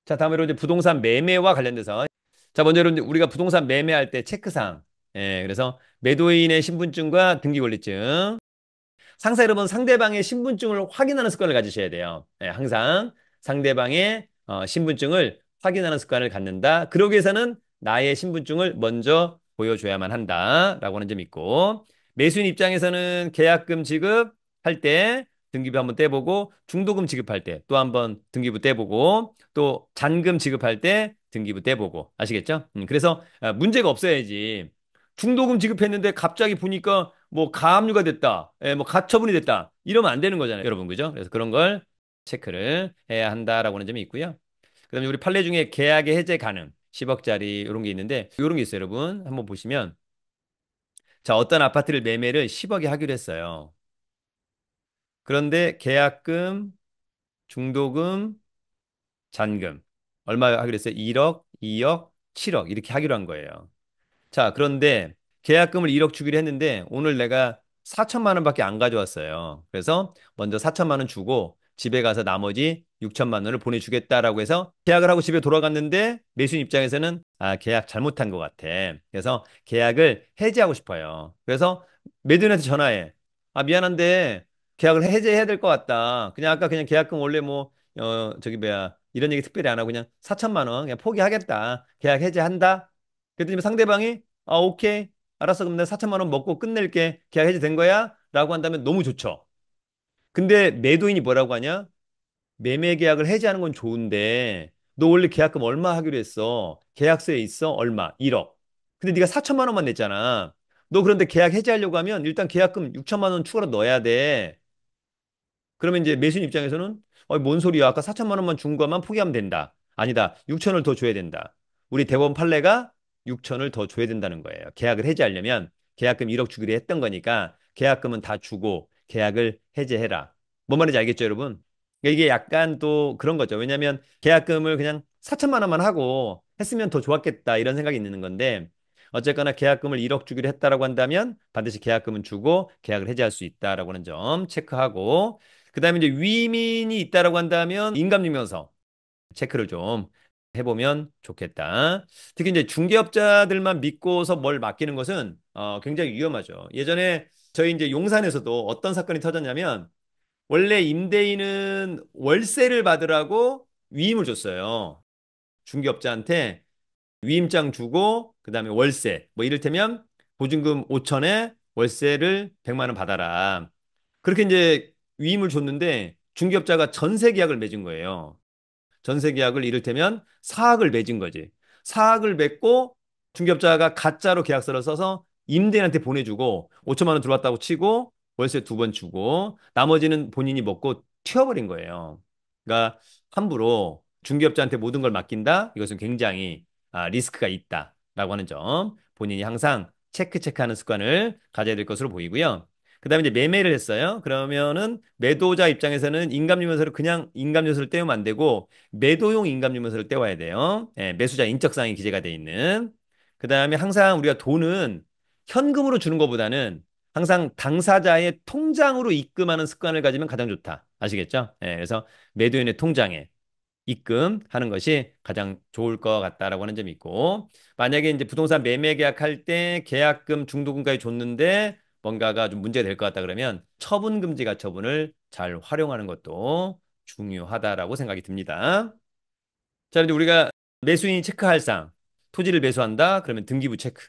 자, 다음으로 이제 부동산 매매와 관련돼서. 자, 먼저 여러분, 우리가 부동산 매매할 때 체크사항. 예, 그래서 매도인의 신분증과 등기권리증. 상사 여러분, 상대방의 신분증을 확인하는 습관을 가지셔야 돼요. 예, 항상 상대방의 신분증을 확인하는 습관을 갖는다. 그러기 위해서는 나의 신분증을 먼저 보여줘야만 한다라고 하는 점이 있고, 매수인 입장에서는 계약금 지급할 때 등기부 한번 떼보고, 중도금 지급할 때 또 한번 등기부 떼보고, 또 잔금 지급할 때 등기부 떼보고. 아시겠죠? 그래서 문제가 없어야지. 중도금 지급했는데 갑자기 보니까 뭐 가압류가 됐다, 뭐 가처분이 됐다, 이러면 안 되는 거잖아요, 여러분, 그죠? 그래서 그런 걸 체크를 해야 한다라고 하는 점이 있고요. 그다음에 우리 판례 중에 계약의 해제 가능 10억짜리 이런 게 있는데 이런 게 있어요, 여러분. 한번 보시면 자, 어떤 아파트를 매매를 10억에 하기로 했어요. 그런데 계약금, 중도금, 잔금 얼마 하기로 했어요? 1억, 2억, 7억 이렇게 하기로 한 거예요. 자, 그런데 계약금을 1억 주기로 했는데 오늘 내가 4천만 원밖에 안 가져왔어요. 그래서 먼저 4천만 원 주고 집에 가서 나머지 6천만 원을 보내주겠다라고 해서 계약을 하고 집에 돌아갔는데 매수인 입장에서는 계약 잘못한 것 같아. 그래서 계약을 해지하고 싶어요. 그래서 매도인한테 전화해. 미안한데 계약을 해지해야 될 것 같다. 그냥 아까 그냥 계약금 원래 뭐 저기 뭐야 이런 얘기 특별히 안 하고 그냥 4천만 원 그냥 포기하겠다. 계약 해지한다. 그랬더니 상대방이 오케이. 알았어. 그럼 내가 4천만 원 먹고 끝낼게. 계약 해지된 거야? 라고 한다면 너무 좋죠. 근데 매도인이 뭐라고 하냐? 매매 계약을 해지하는 건 좋은데 너 원래 계약금 얼마 하기로 했어? 계약서에 있어? 얼마? 1억. 근데 네가 4천만 원만 냈잖아. 너 그런데 계약 해지하려고 하면 일단 계약금 6천만 원 추가로 넣어야 돼. 그러면 이제 매수인 입장에서는 뭔 소리야? 아까 4천만 원만 준 것만 포기하면 된다. 아니다. 6천을 더 줘야 된다. 우리 대법원 판례가 6천을 더 줘야 된다는 거예요. 계약을 해지하려면 계약금 1억 주기로 했던 거니까 계약금은 다 주고 계약을 해지해라. 뭔 말인지 알겠죠, 여러분? 그러니까 이게 약간 또 그런 거죠. 왜냐하면 계약금을 그냥 4천만 원만 하고 했으면 더 좋았겠다 이런 생각이 있는 건데 어쨌거나 계약금을 1억 주기로 했다라고 한다면 반드시 계약금은 주고 계약을 해지할 수 있다라고 하는 점 체크하고 그다음에 이제 위민이 있다라고 한다면 인감증명서 체크를 좀 해보면 좋겠다. 특히 이제 중개업자들만 믿고서 뭘 맡기는 것은 굉장히 위험하죠. 예전에 저희 이제 용산에서도 어떤 사건이 터졌냐면 원래 임대인은 월세를 받으라고 위임을 줬어요. 중개업자한테 위임장 주고 그다음에 월세 뭐 이를테면 보증금 5천에 월세를 100만 원 받아라. 그렇게 이제 위임을 줬는데 중개업자가 전세 계약을 맺은 거예요. 전세 계약을 이를테면 사학을 맺은 거지. 사학을 맺고 중개업자가 가짜로 계약서를 써서 임대인한테 보내주고 5천만 원 들어왔다고 치고 월세 2번 주고 나머지는 본인이 먹고 튀어버린 거예요. 그러니까 함부로 중개업자한테 모든 걸 맡긴다? 이것은 굉장히 리스크가 있다라고 하는 점 본인이 항상 체크하는 습관을 가져야 될 것으로 보이고요. 그다음에 이제 매매를 했어요. 그러면은 매도자 입장에서는 인감유면서를 그냥 인감유면서를 떼우면 안 되고 매도용 인감유면서를 떼와야 돼요. 예, 매수자 인적사항이 기재가 돼 있는. 그다음에 항상 우리가 돈은 현금으로 주는 것보다는 항상 당사자의 통장으로 입금하는 습관을 가지면 가장 좋다. 아시겠죠? 예, 그래서 매도인의 통장에 입금하는 것이 가장 좋을 것 같다라고 하는 점이 있고 만약에 이제 부동산 매매 계약할 때 계약금 중도금까지 줬는데 뭔가가 좀 문제가 될 것 같다 그러면 처분금지 가처분을 잘 활용하는 것도 중요하다라고 생각이 듭니다. 자, 이제 우리가 매수인이 체크할 사항, 토지를 매수한다 그러면 등기부 체크,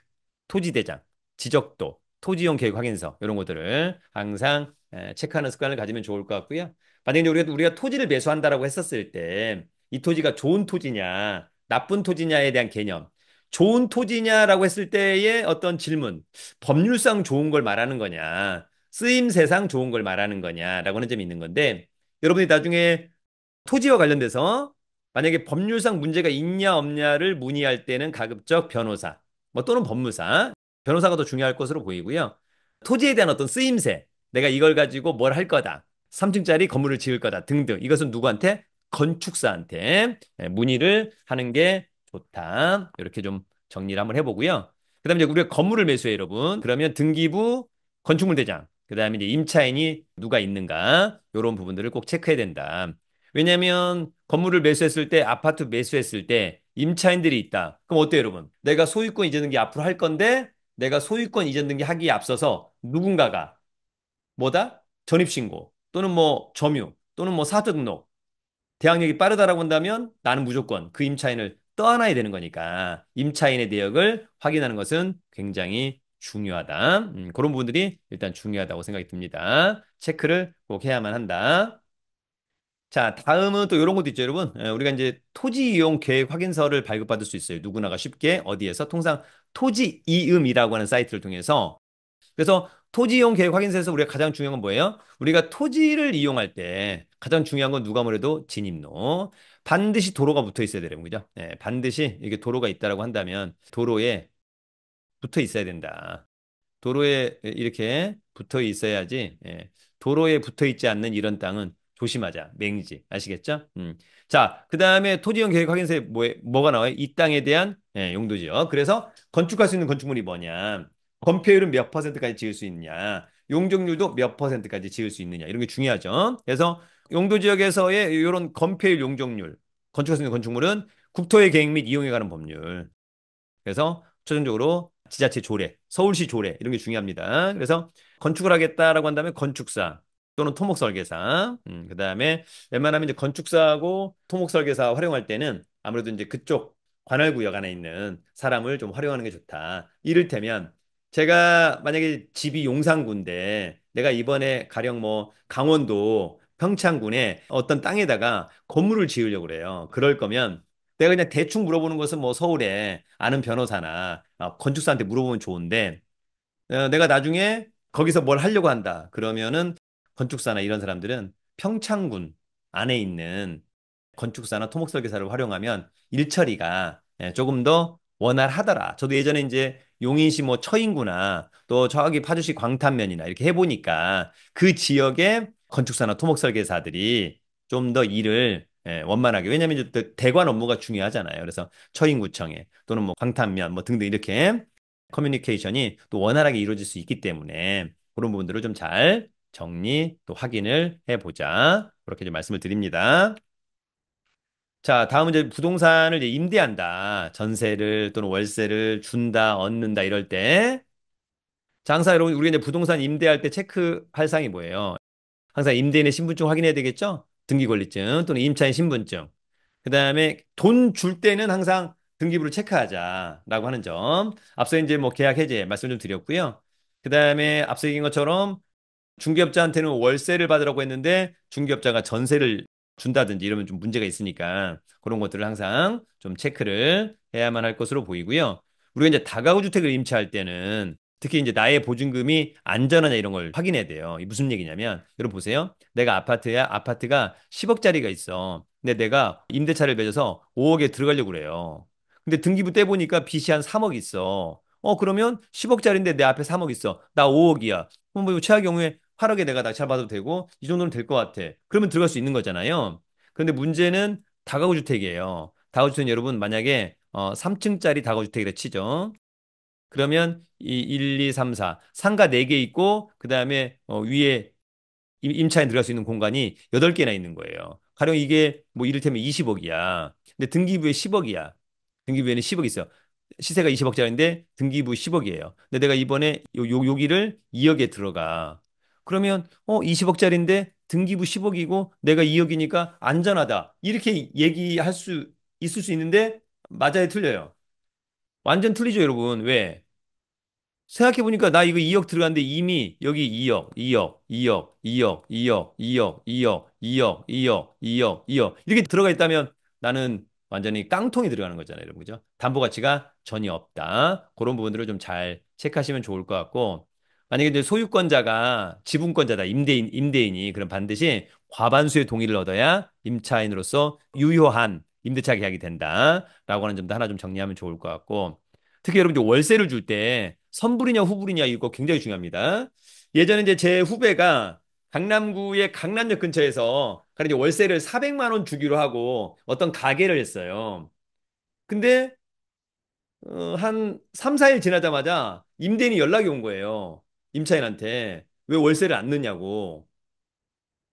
토지대장, 지적도, 토지용 계획 확인서 이런 것들을 항상 체크하는 습관을 가지면 좋을 것 같고요. 만약에 우리가 토지를 매수한다라고 했었을 때 이 토지가 좋은 토지냐, 나쁜 토지냐에 대한 개념, 좋은 토지냐라고 했을 때의 어떤 질문, 법률상 좋은 걸 말하는 거냐, 쓰임새상 좋은 걸 말하는 거냐라고 하는 점이 있는 건데 여러분이 나중에 토지와 관련돼서 만약에 법률상 문제가 있냐 없냐를 문의할 때는 가급적 변호사 뭐 또는 법무사 변호사가 더 중요할 것으로 보이고요. 토지에 대한 어떤 쓰임새 내가 이걸 가지고 뭘 할 거다 3층짜리 건물을 지을 거다 등등 이것은 누구한테 건축사한테 문의를 하는 게 좋다 이렇게 좀 정리를 한번 해보고요. 그다음에 이제 우리가 건물을 매수해 여러분 그러면 등기부 건축물 대장 그다음에 이제 임차인이 누가 있는가 이런 부분들을 꼭 체크해야 된다. 왜냐면 건물을 매수했을 때, 아파트 매수했을 때 임차인들이 있다. 그럼 어때요, 여러분? 내가 소유권 이전 등기 앞으로 할 건데 내가 소유권 이전 등기 하기에 앞서서 누군가가 뭐다? 전입신고 또는 뭐 점유 또는 뭐 사주 등록 대항력이 빠르다라고 한다면 나는 무조건 그 임차인을 떠안아야 되는 거니까 임차인의 내역을 확인하는 것은 굉장히 중요하다. 그런 부분들이 일단 중요하다고 생각이 듭니다. 체크를 꼭 해야만 한다. 자, 다음은 또 이런 것도 있죠, 여러분. 우리가 이제 토지 이용 계획 확인서를 발급받을 수 있어요. 누구나가 쉽게 어디에서 통상 토지 이음이라고 하는 사이트를 통해서 그래서 토지 이용 계획 확인서에서 우리가 가장 중요한 건 뭐예요? 우리가 토지를 이용할 때 가장 중요한 건 누가 뭐래도 진입로. 반드시 도로가 붙어 있어야 되는 거죠. 반드시 이게 도로가 있다라고 한다면 도로에 붙어 있어야 된다. 도로에 이렇게 붙어 있어야지. 도로에 붙어 있지 않는 이런 땅은 조심하자. 맹지. 아시겠죠? 자, 그 다음에 토지용 계획 확인서에 뭐가 나와요? 이 땅에 대한 용도지요. 그래서 건축할 수 있는 건축물이 뭐냐? 건폐율은 몇 퍼센트까지 지을 수 있냐? 용적률도 몇 퍼센트까지 지을 수 있느냐? 이런 게 중요하죠. 그래서 용도 지역에서의 이런 건폐율 용적률, 건축할 수 있는 건축물은 국토의 계획 및 이용에 관한 법률. 그래서 최종적으로 지자체 조례, 서울시 조례 이런 게 중요합니다. 그래서 건축을 하겠다라고 한다면 건축사 또는 토목설계사, 그다음에 웬만하면 이제 건축사하고 토목설계사 활용할 때는 아무래도 이제 그쪽 관할구역 안에 있는 사람을 좀 활용하는 게 좋다. 이를테면 제가 만약에 집이 용산구인데 내가 이번에 가령 뭐 강원도 평창군에 어떤 땅에다가 건물을 지으려고 그래요. 그럴 거면 내가 그냥 대충 물어보는 것은 뭐 서울에 아는 변호사나 건축사한테 물어보면 좋은데 내가 나중에 거기서 뭘 하려고 한다. 그러면은 건축사나 이런 사람들은 평창군 안에 있는 건축사나 토목설계사를 활용하면 일처리가 조금 더 원활하더라. 저도 예전에 이제 용인시 뭐 처인구나 또 저기 파주시 광탄면이나 이렇게 해보니까 그 지역의 건축사나 토목설계사들이 좀 더 일을 원만하게 왜냐하면 이제 또 대관 업무가 중요하잖아요. 그래서 처인구청에 또는 뭐 광탄면 뭐 등등 이렇게 커뮤니케이션이 또 원활하게 이루어질 수 있기 때문에 그런 부분들을 좀 잘 정리 또 확인을 해보자. 그렇게 좀 말씀을 드립니다. 자, 다음은 이제 부동산을 이제 임대한다. 전세를 또는 월세를 준다, 얻는다 이럴 때. 자, 항상 여러분 우리가 이제 부동산 임대할 때 체크할 사항이 뭐예요? 항상 임대인의 신분증 확인해야 되겠죠? 등기권리증 또는 임차인 신분증. 그다음에 돈 줄 때는 항상 등기부를 체크하자라고 하는 점. 앞서 이제 뭐 계약 해제 말씀 좀 드렸고요. 그다음에 앞서 얘기한 것처럼 중개업자한테는 월세를 받으라고 했는데 중개업자가 전세를 준다든지 이러면 좀 문제가 있으니까 그런 것들을 항상 좀 체크를 해야만 할 것으로 보이고요. 우리가 이제 다가구 주택을 임차할 때는 특히 이제 나의 보증금이 안전하냐 이런 걸 확인해야 돼요. 이 무슨 얘기냐면 여러분 보세요. 내가 아파트야. 아파트가 10억짜리가 있어. 근데 내가 임대차를 맺어서 5억에 들어가려고 그래요. 근데 등기부 떼보니까 빚이 한 3억 있어. 그러면 10억짜리인데 내 앞에 3억 있어. 나 5억이야. 그럼 뭐 최악 경우에 8억에 내가 낙찰받아도 되고 이 정도는 될 것 같아. 그러면 들어갈 수 있는 거잖아요. 그런데 문제는 다가구 주택이에요. 다가구 주택은 여러분 만약에 3층짜리 다가구 주택이라 치죠. 그러면 이 1, 2, 3, 4 상가 4개 있고 그다음에 위에 임차인 들어갈 수 있는 공간이 8개나 있는 거예요. 가령 이게 뭐 이를테면 20억이야. 근데 등기부에 10억이야. 등기부에는 10억 있어. 시세가 20억짜리인데 등기부 10억이에요. 근데 내가 이번에 여기를 2억에 들어가. 그러면 20억짜리인데 등기부 10억이고 내가 2억이니까 안전하다. 이렇게 얘기할 수 있을 수 있는데 맞아요, 틀려요. 완전 틀리죠, 여러분. 왜? 생각해보니까 나 이거 2억 들어갔는데 이미 여기 2억, 2억, 2억, 2억, 2억, 2억, 2억, 2억, 2억, 2억, 2억 이렇게 들어가 있다면 나는 완전히 깡통이 들어가는 거잖아요, 여러분. 그죠? 담보 가치가 전혀 없다. 그런 부분들을 좀 잘 체크하시면 좋을 것 같고 만약에 이제 소유권자가 지분권자다, 임대인이 그럼 반드시 과반수의 동의를 얻어야 임차인으로서 유효한 임대차 계약이 된다라고 하는 점도 하나 좀 정리하면 좋을 것 같고 특히 여러분들 월세를 줄 때 선불이냐 후불이냐 이거 굉장히 중요합니다. 예전에 이제 제 후배가 강남구의 강남역 근처에서 그래 이제 월세를 400만 원 주기로 하고 어떤 가게를 했어요. 근데 한 3, 4일 지나자마자 임대인이 연락이 온 거예요. 임차인한테 왜 월세를 안 넣냐고.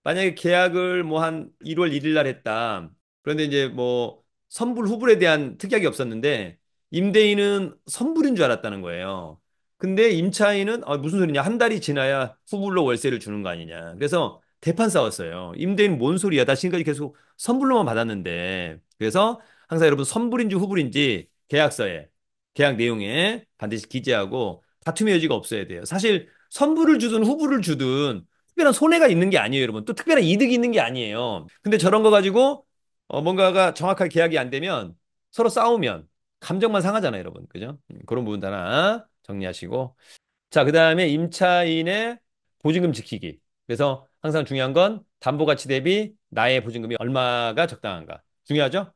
만약에 계약을 뭐 한 1월 1일 날 했다. 그런데 이제 뭐 선불 후불에 대한 특약이 없었는데 임대인은 선불인 줄 알았다는 거예요. 근데 임차인은 무슨 소리냐? 한 달이 지나야 후불로 월세를 주는 거 아니냐. 그래서 대판 싸웠어요. 임대인 뭔 소리야? 나 지금까지 계속 선불로만 받았는데. 그래서 항상 여러분 선불인지 후불인지 계약서에 계약 내용에 반드시 기재하고 다툼의 여지가 없어야 돼요. 사실 선불을 주든 후불을 주든 특별한 손해가 있는 게 아니에요, 여러분. 또 특별한 이득이 있는 게 아니에요. 근데 저런 거 가지고 뭔가가 정확하게 계약이 안 되면 서로 싸우면 감정만 상하잖아요, 여러분. 그죠? 그런 부분 하나 정리하시고. 자, 그다음에 임차인의 보증금 지키기. 그래서 항상 중요한 건 담보가치 대비 나의 보증금이 얼마가 적당한가. 중요하죠?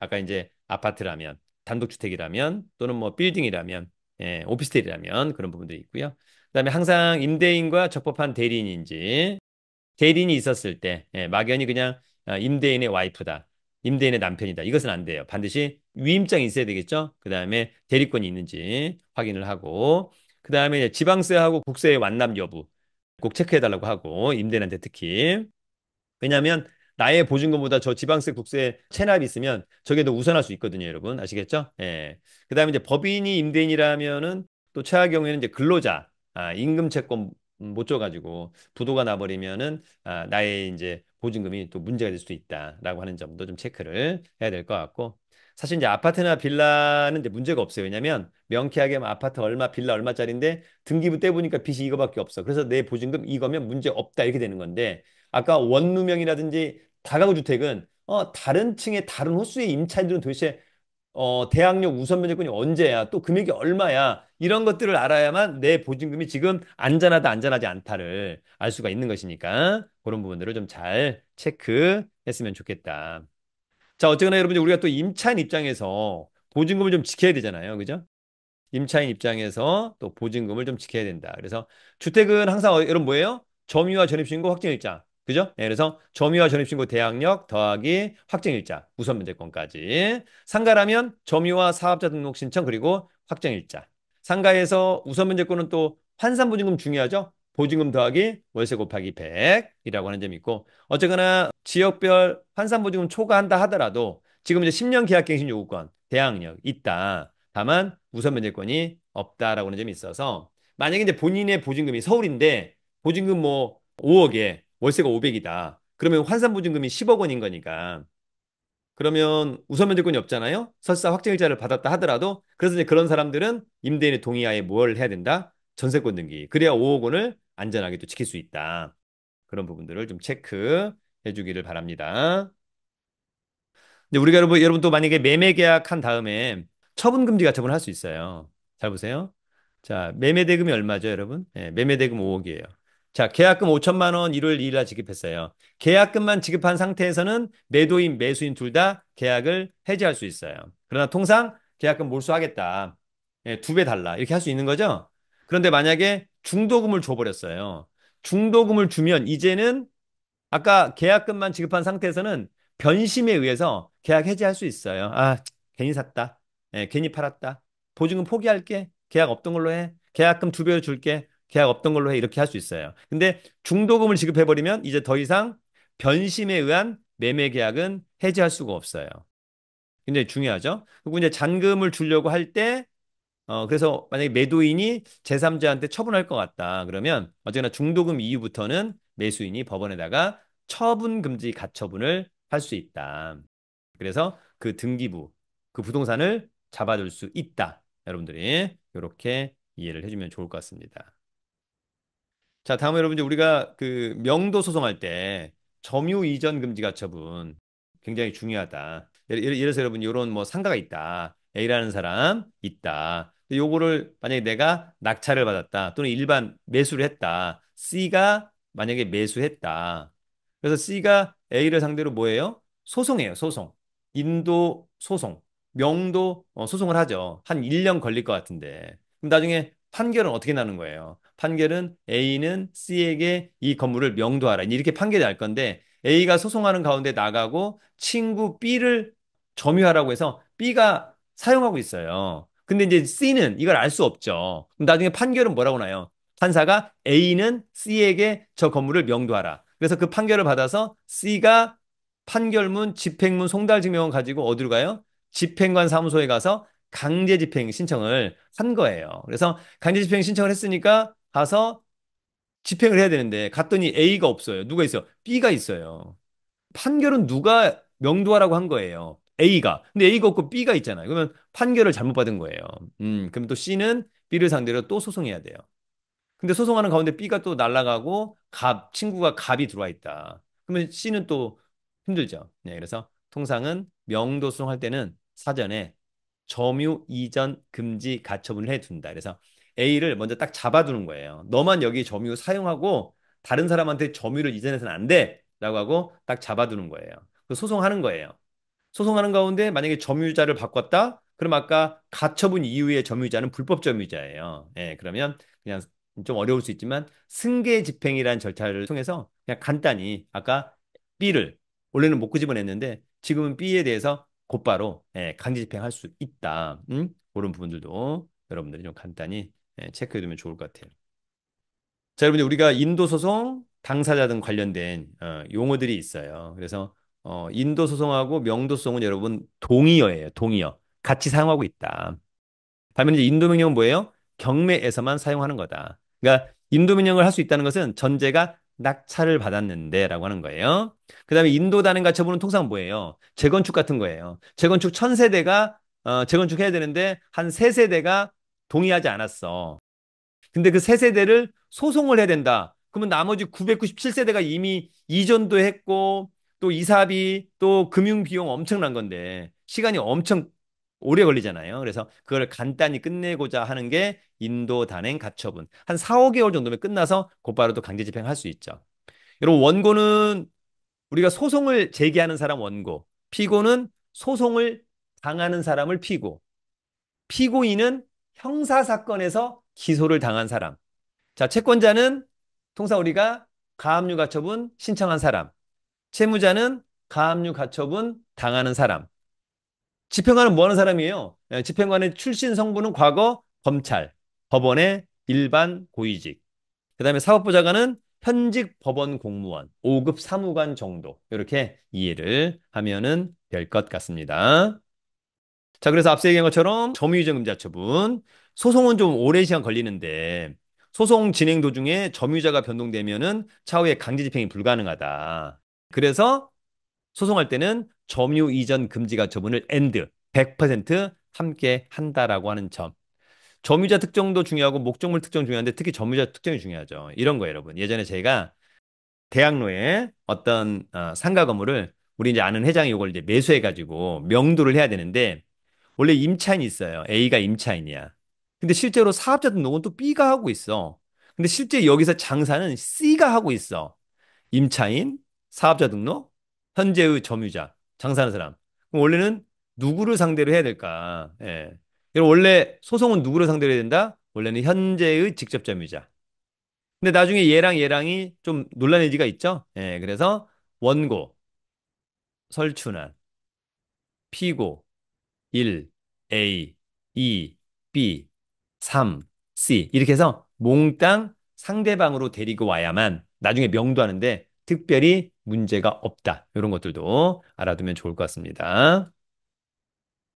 아까 이제 아파트라면, 단독주택이라면, 또는 뭐 빌딩이라면, 오피스텔이라면 그런 부분들이 있고요. 그다음에 항상 임대인과 적법한 대리인인지, 대리인이 있었을 때 막연히 그냥 임대인의 와이프다. 임대인의 남편이다. 이것은 안 돼요. 반드시 위임장이 있어야 되겠죠. 그다음에 대리권이 있는지 확인을 하고 그다음에 지방세하고 국세의 완납 여부 꼭 체크해달라고 하고 임대인한테 특히 왜냐하면 나의 보증금보다 저 지방세 국세 체납이 있으면 저게 더 우선할 수 있거든요, 여러분. 아시겠죠? 예. 그다음에 이제 법인이 임대인이라면은 또 최악 경우에는 이제 근로자 임금 채권 못 줘가지고 부도가 나버리면은 나의 이제 보증금이 또 문제가 될 수도 있다라고 하는 점도 좀 체크를 해야 될 것 같고 사실 이제 아파트나 빌라는 이제 문제가 없어요. 왜냐면 명쾌하게 뭐 아파트 얼마, 빌라 얼마짜리인데 등기부 떼보니까 빚이 이거밖에 없어. 그래서 내 보증금 이거면 문제 없다 이렇게 되는 건데 아까 원룸형이라든지 다가구 주택은 다른 층의 다른 호수의 임차인들은 도대체 대항력 우선 면제권이 언제야? 또 금액이 얼마야? 이런 것들을 알아야만 내 보증금이 지금 안전하다, 안전하지 않다를 알 수가 있는 것이니까 그런 부분들을 좀 잘 체크했으면 좋겠다. 자, 어쨌거나 여러분들 우리가 또 임차인 입장에서 보증금을 좀 지켜야 되잖아요. 그죠? 임차인 입장에서 또 보증금을 좀 지켜야 된다. 그래서 주택은 항상 여러분 뭐예요? 점유와 전입신고 확정일자. 그죠? 그래서 점유와 전입신고 대항력 더하기 확정일자. 우선 면제권까지. 상가라면 점유와 사업자 등록 신청 그리고 확정일자. 상가에서 우선 면제권은 또 환산보증금 중요하죠? 보증금 더하기 월세 곱하기 100이라고 하는 점이 있고 어쨌거나 지역별 환산보증금 초과한다 하더라도 지금 이제 10년 계약갱신 요구권 대항력 있다. 다만 우선 면제권이 없다라고 하는 점이 있어서 만약에 이제 본인의 보증금이 서울인데 보증금 뭐 5억에 월세가 500이다. 그러면 환산 보증금이 10억 원인 거니까 그러면 우선 면제권이 없잖아요. 설사 확정일자를 받았다 하더라도 그래서 이제 그런 사람들은 임대인의 동의하에 뭘 해야 된다? 전세권 등기. 그래야 5억 원을 안전하게 또 지킬 수 있다. 그런 부분들을 좀 체크해 주기를 바랍니다. 근데 우리가 여러분 또 만약에 매매 계약한 다음에 처분금지 가처분을 할 수 있어요. 잘 보세요. 자, 매매 대금이 얼마죠, 여러분? 매매 대금 5억이에요. 자, 계약금 5천만 원 1월 2일 날 지급했어요. 계약금만 지급한 상태에서는 매도인, 매수인 둘 다 계약을 해지할 수 있어요. 그러나 통상 계약금 몰수하겠다. 2배 달라. 이렇게 할 수 있는 거죠? 그런데 만약에 중도금을 줘버렸어요. 중도금을 주면 이제는 아까 계약금만 지급한 상태에서는 변심에 의해서 계약 해지할 수 있어요. 괜히 샀다. 괜히 팔았다. 보증금 포기할게. 계약 없던 걸로 해. 계약금 2배로 줄게. 계약 없던 걸로 해. 이렇게 할 수 있어요. 근데 중도금을 지급해버리면 이제 더 이상 변심에 의한 매매 계약은 해지할 수가 없어요. 굉장히 중요하죠. 그리고 이제 잔금을 주려고 할 때 그래서 만약에 매도인이 제3자한테 처분할 것 같다. 그러면 어쨌거나 중도금 이후부터는 매수인이 법원에다가 처분금지 가처분을 할 수 있다. 그래서 그 등기부, 그 부동산을 잡아줄 수 있다. 여러분들이 이렇게 이해를 해주면 좋을 것 같습니다. 자, 다음에 여러분 이제 우리가 그 명도 소송할 때 점유 이전 금지 가처분 굉장히 중요하다. 예를 들어서 여러분 이런 뭐 상가가 있다. A라는 사람 있다. 요거를 만약에 내가 낙찰을 받았다. 또는 일반 매수를 했다. C가 만약에 매수했다. 그래서 C가 A를 상대로 뭐예요? 소송해요, 소송. 인도 소송. 명도 소송을 하죠. 한 1년 걸릴 것 같은데. 그럼 나중에 판결은 어떻게 나는 거예요? 판결은 A는 C에게 이 건물을 명도하라. 이렇게 판결이 날 건데 A가 소송하는 가운데 나가고 친구 B를 점유하라고 해서 B가 사용하고 있어요. 근데 이제 C는 이걸 알 수 없죠. 그럼 나중에 판결은 뭐라고 나요? 판사가 A는 C에게 저 건물을 명도하라. 그래서 그 판결을 받아서 C가 판결문, 집행문, 송달증명을 가지고 어디로 가요? 집행관 사무소에 가서 강제 집행 신청을 한 거예요. 그래서 강제 집행 신청을 했으니까 가서 집행을 해야 되는데 갔더니 A가 없어요. 누가 있어요? B가 있어요. 판결은 누가 명도하라고 한 거예요? A가. 근데 A가 없고 B가 있잖아요. 그러면 판결을 잘못 받은 거예요. 그럼 또 C는 B를 상대로 또 소송해야 돼요. 근데 소송하는 가운데 B가 또 날아가고 친구가 갑이 들어와 있다. 그러면 C는 또 힘들죠. 네, 그래서 통상은 명도 소송할 때는 사전에 점유 이전 금지 가처분을 해둔다. 그래서 A를 먼저 딱 잡아두는 거예요. 너만 여기 점유 사용하고 다른 사람한테 점유를 이전해서는 안 돼. 라고 하고 딱 잡아두는 거예요. 그 소송하는 거예요. 소송하는 가운데 만약에 점유자를 바꿨다? 그럼 아까 가처분 이후의 점유자는 불법 점유자예요. 예, 그러면 그냥 좀 어려울 수 있지만 승계 집행이라는 절차를 통해서 그냥 간단히 아까 B를 원래는 못 끄집어냈는데 지금은 B에 대해서 곧바로 강제 집행할 수 있다. 그런 부분들도 여러분들이 좀 간단히 체크해 두면 좋을 것 같아요. 자, 여러분들 우리가 인도 소송 당사자 등 관련된 용어들이 있어요. 그래서 인도 소송하고 명도 소송은 여러분 동의어예요. 동의어. 같이 사용하고 있다. 반면에 이제 인도 명령은 뭐예요? 경매에서만 사용하는 거다. 그러니까 인도 명령을 할 수 있다는 것은 전제가 낙찰을 받았는데라고 하는 거예요. 그다음에 인도 단행 가처분은 통상 뭐예요? 재건축 같은 거예요. 재건축 1000세대가 재건축해야 되는데 한 3세대가 동의하지 않았어. 근데 그 세 세대를 소송을 해야 된다. 그러면 나머지 997세대가 이미 이전도 했고 또 이사비 또 금융 비용 엄청난 건데 시간이 엄청 오래 걸리잖아요. 그래서 그걸 간단히 끝내고자 하는 게 인도 단행 가처분. 한 4, 5개월 정도면 끝나서 곧바로 또 강제 집행할 수 있죠. 여러분 원고는 우리가 소송을 제기하는 사람 원고, 피고는 소송을 당하는 사람을 피고, 피고인은 형사사건에서 기소를 당한 사람. 자, 채권자는 통상 우리가 가압류 가처분 신청한 사람, 채무자는 가압류 가처분 당하는 사람, 집행관은 뭐 하는 사람이에요? 집행관의 출신 성분은 과거 검찰, 법원의 일반 고위직, 그다음에 사법부장관은 현직 법원 공무원, 5급 사무관 정도 이렇게 이해를 하면은 될 것 같습니다. 자, 그래서 앞서 얘기한 것처럼 점유이전 금지 처분. 소송은 좀 오랜 시간 걸리는데 소송 진행 도중에 점유자가 변동되면은 차후에 강제 집행이 불가능하다. 그래서 소송할 때는 점유 이전 금지 가처분을 엔드 100% 함께 한다라고 하는 점. 점유자 특정도 중요하고 목적물 특정 중요한데 특히 점유자 특정이 중요하죠. 이런 거예요, 여러분. 예전에 제가 대학로에 어떤 상가 건물을 우리 이제 아는 회장이 이걸 이제 매수해가지고 명도를 해야 되는데 원래 임차인이 있어요. A가 임차인이야. 근데 실제로 사업자 등록은 또 B가 하고 있어. 근데 실제 여기서 장사는 C가 하고 있어. 임차인, 사업자 등록, 현재의 점유자, 장사하는 사람. 그럼 원래는 누구를 상대로 해야 될까? 예. 그럼 원래 소송은 누구를 상대로 해야 된다? 원래는 현재의 직접 점유자. 근데 나중에 얘랑 얘랑이 좀 논란의 여지가 있죠? 예. 그래서 원고, 설춘한, 피고, 1, A, 2, B, 3, C 이렇게 해서 몽땅 상대방으로 데리고 와야만 나중에 명도하는데 특별히 문제가 없다. 이런 것들도 알아두면 좋을 것 같습니다.